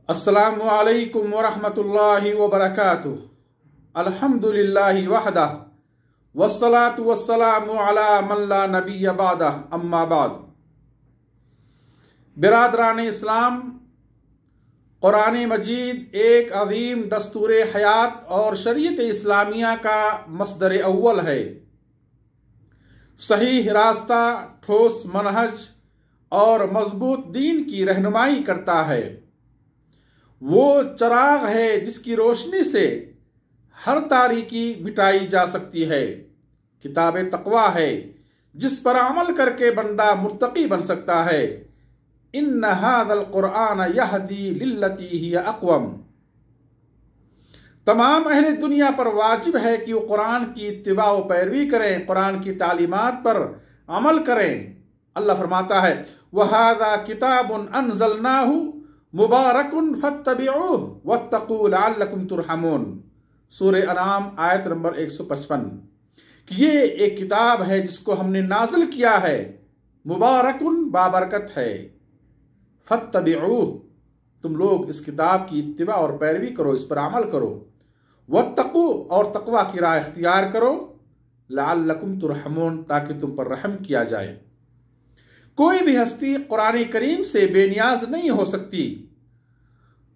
अस्सलामु अलैकुम वरहमतुल्लाहि वबरकातुह। अल्हम्दुलिल्लाहि वहदह वस्सलातु वस्सलामु अला मन ला नबिय्य बअदह, अम्मा बाद। बिरादरान इस्लाम, कुरान मजीद एक अजीम दस्तूर हयात और शरीयत इस्लामिया का मसदर अव्वल है। सही रास्ता, ठोस मनहज और मजबूत दीन की रहनुमाई करता है। वो चराग है जिसकी रोशनी से हर तारीकी मिटाई जा सकती है। किताब तक़वा है जिस पर अमल करके बंदा मुत्तकी बन सकता है। इन्न हाज़ल कुरआन यहदी लिल्लती हिय अक़वम। तमाम अहले दुनिया पर वाजिब है कि वो कुरान की इत्तिबा व पैरवी करें, कुरान की तालीमात पर अमल करें। अल्लाह फरमाता है, वहाज़ा किताबुन अनज़लनाहु मुबारकुन फत्तबिऊह वत्तकू लअल्लकुम तुरहमून। सूरह अनाम आयत नंबर 155 कि ये एक किताब है जिसको हमने नाजिल किया है, मुबारकुन बाबरकत है, फत्तबिऊह तुम लोग इस किताब की इत्तिबा और पैरवी करो, इस पर अमल करो, वत्तकू और तकवा की राह इख्तियार करो, लअल्लकुम तुरहमून ताकि तुम पर रहम किया जाए। कोई भी हस्ती कुरान करीम से बेनियाज नहीं हो सकती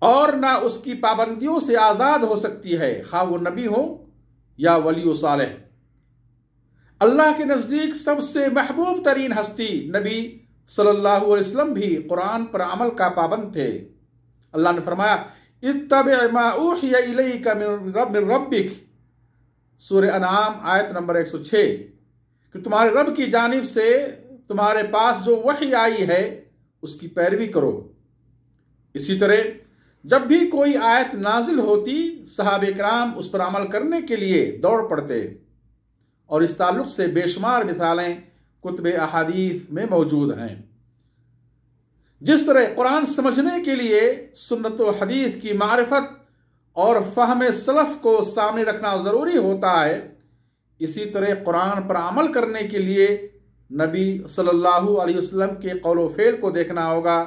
और ना उसकी पाबंदियों से आजाद हो सकती है, खा वो नबी हो या वली सालेह। अल्लाह के नजदीक सबसे महबूब तरीन हस्ती नबी सल्लल्लाहु अलैहि वसल्लम भी कुरान पर अमल का पाबंद थे। अल्लाह ने फरमाया, इत्तबि मा ऊहिय इलैका मिन रब्बिक, सूरह अनाम आयत नंबर 106 कि तुम्हारे रब की जानिब से तुम्हारे पास जो वही आई है उसकी पैरवी करो। इसी तरह जब भी कोई आयत नाजिल होती, सहाबे किराम उस पर अमल करने के लिए दौड़ पड़ते और इस ताल्लुक से बेशुमार मिसालें कुतुब अहादीस में मौजूद हैं। जिस तरह कुरान समझने के लिए सुन्नत व हदीस की मारिफत और फहम सलफ को सामने रखना जरूरी होता है, इसी तरह कुरान पर अमल करने के लिए नबी सल्लल्लाहु अलैहि वसल्लम के कौल फेल को देखना होगा।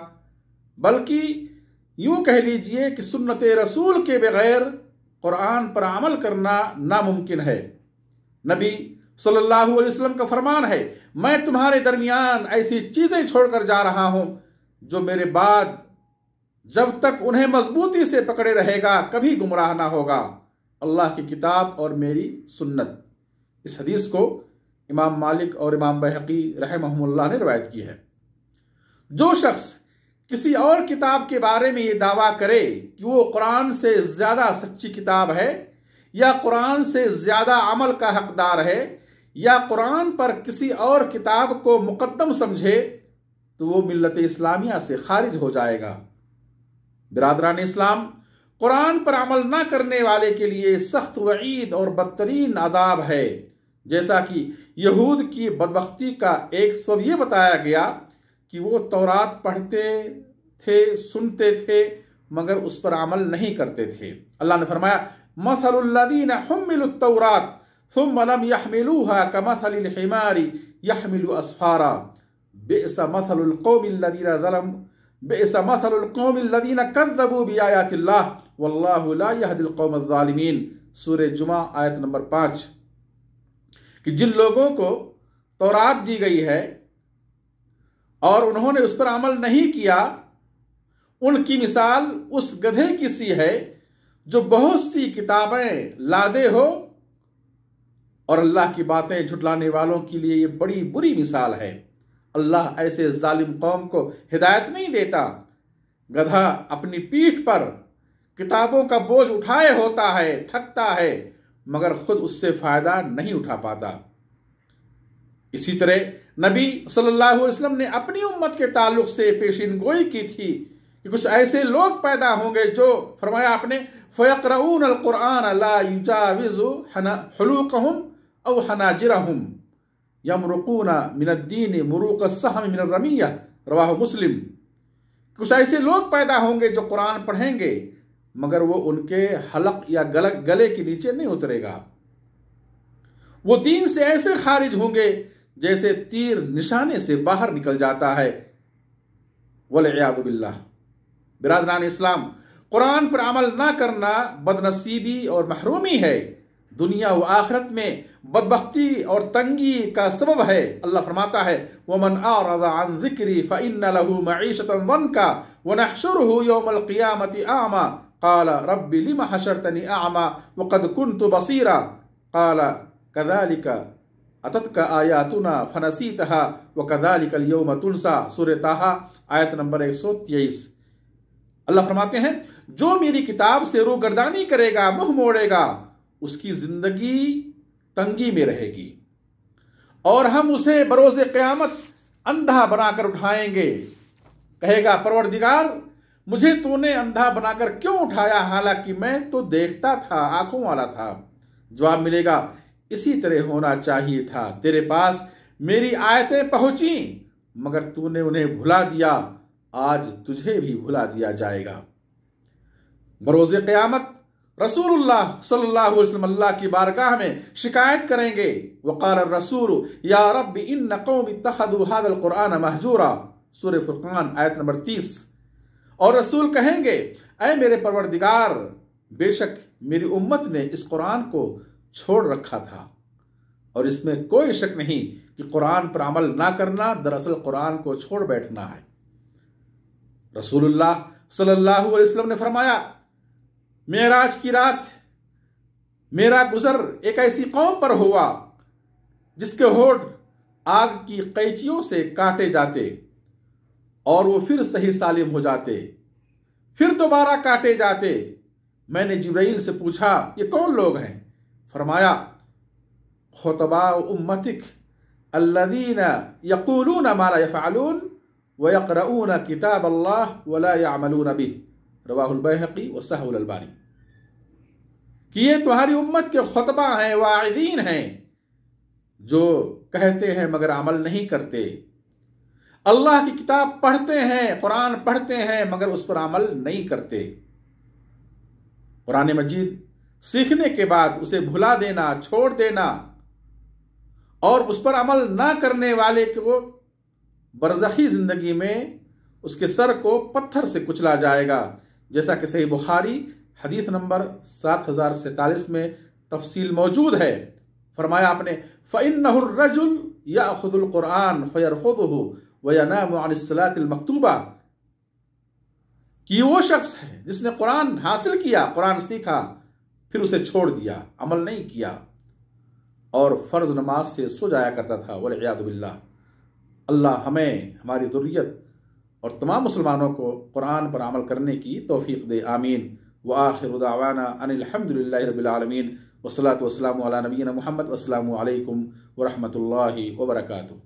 बल्कि यूं कह लीजिए कि सुन्नत रसूल के बगैर कुरान पर अमल करना नामुमकिन है। नबी सल्लल्लाहु अलैहि वसल्लम का फरमान है, मैं तुम्हारे दरमियान ऐसी चीजें छोड़कर जा रहा हूं जो मेरे बाद जब तक उन्हें मजबूती से पकड़े रहेगा कभी गुमराह ना होगा, अल्लाह की किताब और मेरी सुन्नत। इस हदीस को इमाम मालिक और इमाम बैहकी रहमहुमुल्लाह ने रवायत की है। जो शख्स किसी और किताब के बारे में ये दावा करे कि वो कुरान से ज्यादा सच्ची किताब है या कुरान से ज्यादा अमल का हकदार है या कुरान पर किसी और किताब को मुकद्दम समझे, तो वो मिल्लत इस्लामिया से खारिज हो जाएगा। बिरादरान इस्लाम, कुरान पर अमल न करने वाले के लिए सख्त वईद और बदतरीन अदाब है। जैसा कि यहूद की बदबख्ती का एक सबब यह बताया गया कि वो तौरात पढ़ते थे, सुनते थे, मगर उस पर अमल नहीं करते थे। अल्लाह ने फरमाया, मसलुल लज़ीना हुम्मिलुत तौरात सुम्मा लम यहमिलूहा कमसलिल हिमारी यहमिलु अस्फारा बिअसा मसलुल कौमिल लज़ीना ज़लमू बिअसा मसलुल कौमिल लज़ीना कज़्ज़बू बिआयातिल्लाह वल्लाहु ला यहदिल कौमज़ ज़ालिमीन। सूरह जुमा आयत नंबर 5 कि जिन लोगों को तौरात दी गई है और उन्होंने उस पर अमल नहीं किया, उनकी मिसाल उस गधे की सी है जो बहुत सी किताबें लादे हो, और अल्लाह की बातें झुटलाने वालों के लिए ये बड़ी बुरी मिसाल है। अल्लाह ऐसे जालिम कौम को हिदायत नहीं देता। गधा अपनी पीठ पर किताबों का बोझ उठाए होता है, थकता है, मगर खुद उससे फायदा नहीं उठा पाता। इसी तरह नबी सल्लल्लाहु अलैहि वसल्लम ने अपनी उम्मत के ताल्लुक से पेशिन गोई की थी कि कुछ ऐसे लोग पैदा होंगे जो, फरमाया आपने, फयक़रऊन अल कुरआन ला युजाविज़ु हुलूक़हुम औ हनाजिरहुम यमरुक़ूना मिनद्दीन मुरूक़स्सहम मिन रमिय्या, रवाहु मुस्लिम। कुछ ऐसे लोग पैदा होंगे जो कुरान पढ़ेंगे मगर वो उनके हलक या गले के नीचे नहीं उतरेगा। वो दीन से ऐसे खारिज होंगे जैसे तीर निशाने से बाहर निकल जाता है। वलियादु बिल्लाह। बिरादरान इस्लाम, कुरान पर अमल ना करना बदनसीबी और महरूमी है, दुनिया व आखिरत में बदबख्ती और तंगी का सबब है। अल्लाह फरमाता है वमन आरदा अन ज़िक्री फ़इन्न लहू मईशतन ज़न्का व नहशुरुहु यौमल क़ियामति आमा क़ाल रब्बि लिमा हशरतनी आमा व क़द कुन्तु बसीरा क़ाल कज़ालिका अततका आयातुना फनसीतहा व कज़ालिकल यौम तुनसा। सूरह ताहा आयत नंबर 123। अल्लाह फरमाते हैं जो मेरी किताब से रूगर्दानी करेगा, मुंह मोड़ेगा, उसकी जिंदगी तंगी में रहेगी और हम उसे बरोज़े क़यामत अंधा बनाकर उठाएंगे। कहेगा परवरदिगार मुझे तूने अंधा बनाकर क्यों उठाया, हालांकि मैं तो देखता था, आंखों वाला था। जवाब मिलेगा इसी तरह होना चाहिए था, तेरे पास मेरी आयतें पहुंची मगर तूने उन्हें भुला दिया, आज तुझे भी भुला दिया जाएगा। बरोज़े क़यामत रसूलुल्लाह सल्लल्लाहु अलैहि वसल्लम अल्लाह की बारगाह में शिकायत करेंगे। वक़ाल रसूल या रब्बि इन्न कौमी इत्तख़ज़ू हाज़ल क़ुरआन महजूरा। सूरह फुरक़ान आयत नंबर 30। और रसूल कहेंगे ऐ मेरे परवरदिगार, बेशक मेरी उम्मत ने इस कुरान को छोड़ रखा था और इसमें कोई शक नहीं कि कुरान पर अमल ना करना दरअसल कुरान को छोड़ बैठना है। रसूलुल्लाह सल्लल्लाहु अलैहि वसल्लम ने फरमाया मेराज की रात मेरा गुजर एक ऐसी कौम पर हुआ जिसके होठ आग की कैंचियों से काटे जाते और वो फिर सही सालिम हो जाते, फिर दोबारा काटे जाते। मैंने जिब्राइल से पूछा ये कौन लोग हैं? फरमाया खुतबा उम्मतिक अल्लज़ीना यक़ूलूना मा ला यफ़अलून व यक़रऊना किताब अल्लाह व ला यअमलूना बिही। रवाहुल बैहक़ी व सहीहुल अलबानी। कि ये तुम्हारी उम्मत के खुतबा हैं, वाइज़ीन हैं, जो कहते हैं मगर अमल नहीं करते, अल्लाह की किताब पढ़ते हैं, कुरान पढ़ते हैं मगर उस पर अमल नहीं करते। कुरान मजीद सीखने के बाद उसे भुला देना, छोड़ देना और उस पर अमल ना करने वाले को बरज़खी जिंदगी में उसके सर को पत्थर से कुचला जाएगा, जैसा कि सही बुखारी हदीस नंबर 7047 में तफसील मौजूद है। फरमाया आपने फ़इन्नहुर रजुल याख़ुज़ुल क़ुरआन फ़यरफ़ुज़ुहु व यनामु अनिस सलातिल मक्तूबा। कि वो शख्स है जिसने कुरान हासिल किया, कुरान सीखा, फिर उसे छोड़ दिया, अमल नहीं किया और फर्ज नमाज से सो जाया करता था, वलियादु बिल्लाह। अल्लाह हमें, हमारी ज़ुर्रियत और तमाम मुसलमानों को कुरान पर अमल करने की तौफीक दे। आमीन। व आखिरु दावाना अनिल हम्दुलिल्लाहि रब्बिल आलमीन वस्सलातु वस्सलामु अला नबिय्यिना मुहम्मद। अस्सलामु अलैकुम व रहमतुल्लाहि व बरकातुहू।